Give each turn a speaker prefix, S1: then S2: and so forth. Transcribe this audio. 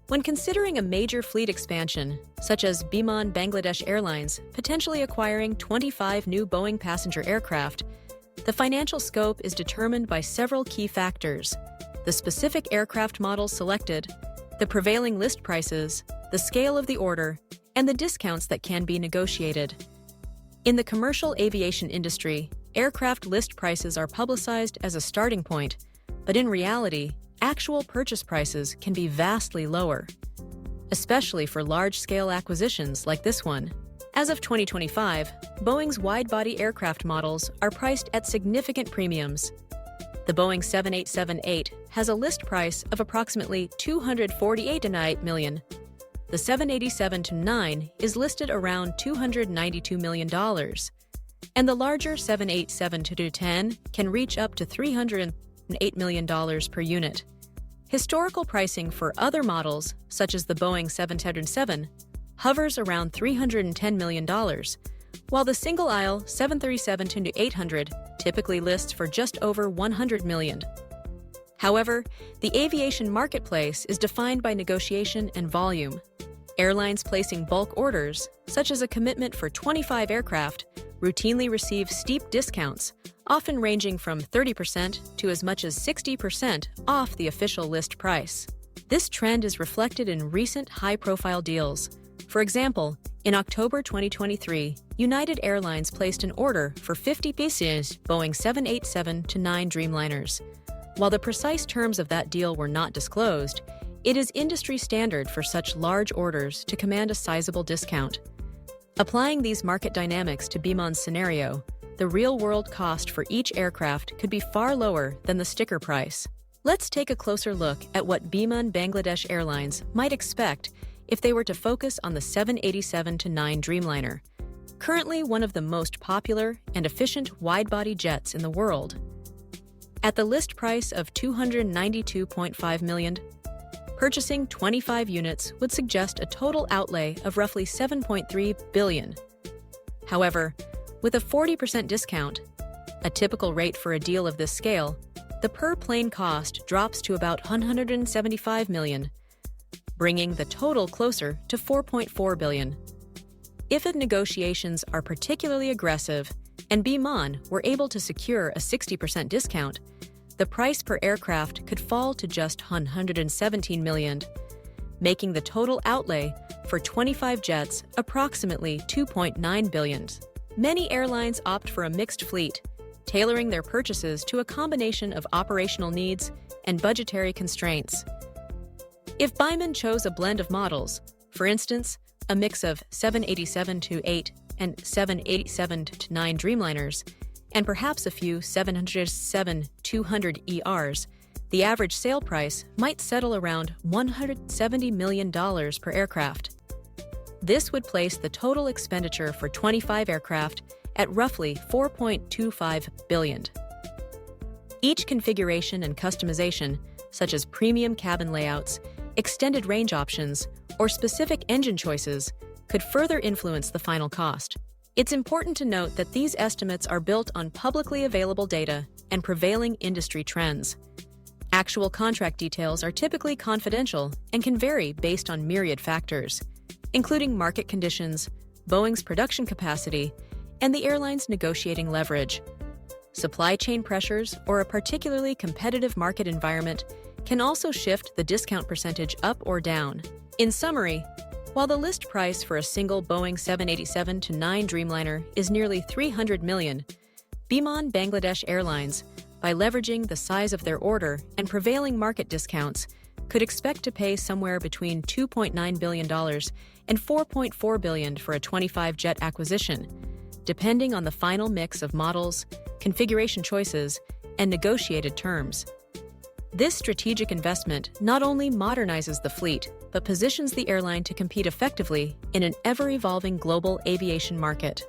S1: When considering a major fleet expansion, such as Biman Bangladesh Airlines potentially acquiring 25 new Boeing passenger aircraft, the financial scope is determined by several key factors: the specific aircraft model selected, the prevailing list prices, the scale of the order, and the discounts that can be negotiated. In the commercial aviation industry, aircraft list prices are publicized as a starting point, but in reality, actual purchase prices can be vastly lower, especially for large-scale acquisitions like this one. As of 2025, Boeing's wide-body aircraft models are priced at significant premiums. The Boeing 787-8 has a list price of approximately $248 million. The 787-9 is listed around $292 million, and the larger 787-10 can reach up to $308 million per unit. Historical pricing for other models, such as the Boeing 777, hovers around $310 million, while the single-aisle 737-800 typically lists for just over $100 million. However, the aviation marketplace is defined by negotiation and volume. Airlines placing bulk orders, such as a commitment for 25 aircraft, routinely receive steep discounts, often ranging from 30% to as much as 60% off the official list price. This trend is reflected in recent high-profile deals. For example, in October 2023, United Airlines placed an order for 50 pieces Boeing 787-9 Dreamliners. While the precise terms of that deal were not disclosed, it is industry standard for such large orders to command a sizable discount. Applying these market dynamics to Biman's scenario, the real-world cost for each aircraft could be far lower than the sticker price. Let's take a closer look at what Biman Bangladesh Airlines might expect if they were to focus on the 787-9 Dreamliner, currently one of the most popular and efficient wide-body jets in the world. At the list price of $292.5 million, purchasing 25 units would suggest a total outlay of roughly $7.3 billion. However, with a 40% discount, a typical rate for a deal of this scale, the per-plane cost drops to about $175 million, bringing the total closer to $4.4 billion. If the negotiations are particularly aggressive and Biman were able to secure a 60% discount, the price per aircraft could fall to just $117 million, making the total outlay for 25 jets approximately $2.9 billion. Many airlines opt for a mixed fleet, tailoring their purchases to a combination of operational needs and budgetary constraints. If Biman chose a blend of models, for instance, a mix of 787-8 and 787-9 Dreamliners, and perhaps a few 707-200 ERs, the average sale price might settle around $170 million per aircraft. This would place the total expenditure for 25 aircraft at roughly $4.25 billion. Each configuration and customization, such as premium cabin layouts, extended range options, or specific engine choices, could further influence the final cost. It's important to note that these estimates are built on publicly available data and prevailing industry trends. Actual contract details are typically confidential and can vary based on myriad factors, including market conditions, Boeing's production capacity, and the airline's negotiating leverage. Supply chain pressures or a particularly competitive market environment can also shift the discount percentage up or down. In summary, while the list price for a single Boeing 787-9 Dreamliner is nearly $300 million, Biman Bangladesh Airlines, by leveraging the size of their order and prevailing market discounts, could expect to pay somewhere between $2.9 billion and $4.4 billion for a 25-jet acquisition, depending on the final mix of models, configuration choices, and negotiated terms. This strategic investment not only modernizes the fleet, but positions the airline to compete effectively in an ever-evolving global aviation market.